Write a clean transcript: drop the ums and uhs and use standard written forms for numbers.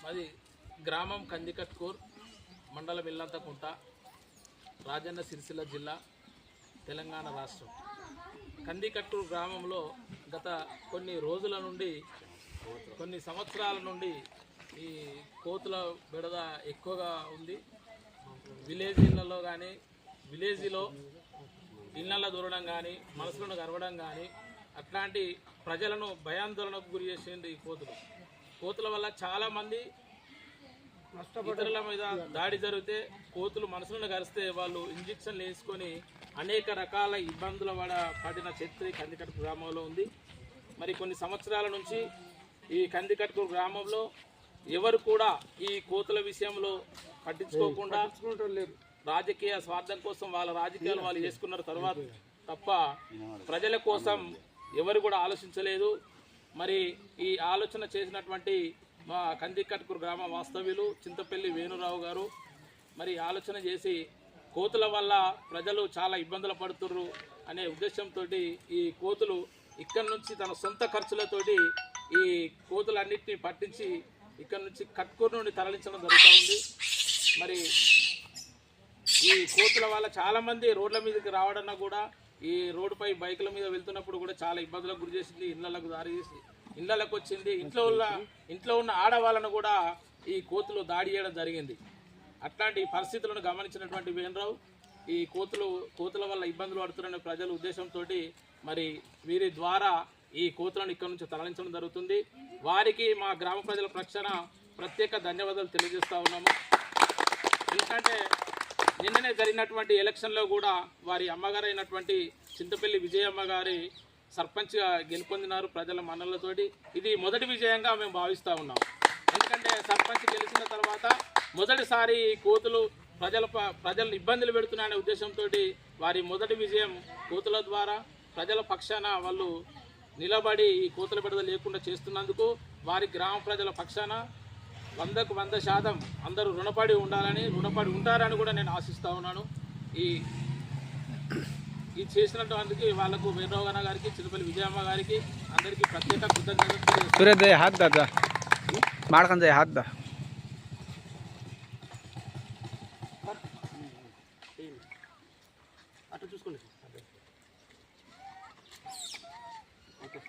మాది గ్రామం కందికట్కూర్, మండలం ఇల్లంతకుంట, రాజన్న సిరిసిల్ల జిల్లా, తెలంగాణ రాష్ట్రం. కందికట్కూర్ గ్రామంలో గత కొన్ని రోజుల నుండి, కొన్ని సంవత్సరాల నుండి ఈ కోతుల బెడద ఎక్కువగా ఉంది. విలేజీలలో కానీ, విలేజీలో ఇళ్ళ దూరడం కానీ, మనసులను గరవడం కానీ, అట్లాంటి ప్రజలను భయాందోళనకు గురి చేసేది ఈ కోతుల వల్ల చాలామంది ఇతరుల మీద దాడి జరిగితే, కోతులు మనసులను గరిస్తే వాళ్ళు ఇంజక్షన్లు వేసుకొని అనేక రకాల ఇబ్బందుల పడిన చరిత్ర కందికట్కూర్ గ్రామంలో ఉంది. మరి కొన్ని సంవత్సరాల నుంచి ఈ కందికట్కూర్ గ్రామంలో ఎవరు కూడా ఈ కోతుల విషయంలో పట్టించుకోకుండా రాజకీయ స్వార్థం కోసం వాళ్ళ రాజకీయాలు వాళ్ళు చేసుకున్నారు తర్వాత తప్ప ప్రజల కోసం ఎవరు కూడా ఆలోచించలేదు. మరి ఈ ఆలోచన చేసినటువంటి మా కందికట్కూర్ గ్రామ వాస్తవ్యులు చింతపల్లి వేణురావు గారు మరి ఆలోచన చేసి కోతుల వల్ల ప్రజలు చాలా ఇబ్బందులు పడుతుర్రు అనే ఉద్దేశంతో ఈ కోతులు ఇక్కడి నుంచి తన సొంత ఖర్చులతోటి ఈ కోతులన్నింటినీ పట్టించి ఇక్కడ నుంచి కట్కూరు నుండి తరలించడం జరుగుతూ ఉంది. మరి ఈ కోతుల వల్ల చాలామంది రోడ్ల మీదకి రావడన్నా కూడా ఈ రోడ్డుపై బైకుల మీద వెళ్తున్నప్పుడు కూడా చాలా ఇబ్బందులకు గురి చేసింది, ఇళ్లకు దారి చేసి ఇళ్లకు వచ్చింది. ఇంట్లో ఉన్న ఆడవాళ్ళను కూడా ఈ కోతులు దాడి చేయడం జరిగింది. అట్లాంటి పరిస్థితులను గమనించినటువంటి వేణురావు ఈ కోతుల వల్ల ఇబ్బందులు పడుతున్న ప్రజల ఉద్దేశంతో మరి వీరి ద్వారా ఈ కోతులను ఇక్కడ నుంచి తరలించడం జరుగుతుంది. వారికి మా గ్రామ ప్రజల పక్షాన ప్రత్యేక ధన్యవాదాలు తెలియజేస్తూ ఉన్నాము. ఎందుకంటే నిన్ననే జరిగినటువంటి ఎలక్షన్లో కూడా వారి అమ్మగారు అయినటువంటి చింతపల్లి విజయమ్మ గారి సర్పంచ్గా గెలుపొందినారు ప్రజల మన్నలతోటి. ఇది మొదటి విజయంగా మేము భావిస్తూ ఉన్నాం. ఎందుకంటే సర్పంచ్ గెలిచిన తర్వాత మొదటిసారి కోతులు ప్రజలను ఇబ్బందులు పెడుతున్నాయనే ఉద్దేశంతో వారి మొదటి విజయం కోతుల ద్వారా ప్రజల పక్షాన వాళ్ళు నిలబడి ఈ కోతుల బెడద లేకుండా చేస్తున్నందుకు వారి గ్రామ ప్రజల పక్షాన 100% అందరూ రుణపడి ఉంటారని కూడా నేను ఆశిస్తూ ఉన్నాను. ఈ చేసినటువంటి వాళ్ళకు వేణురావు గారికి, చిరుపల్లి విజయమ్మ గారికి అందరికీ ప్రత్యేక కృతజ్ఞతలు. అట్లా చూసుకోండి. ఓకే.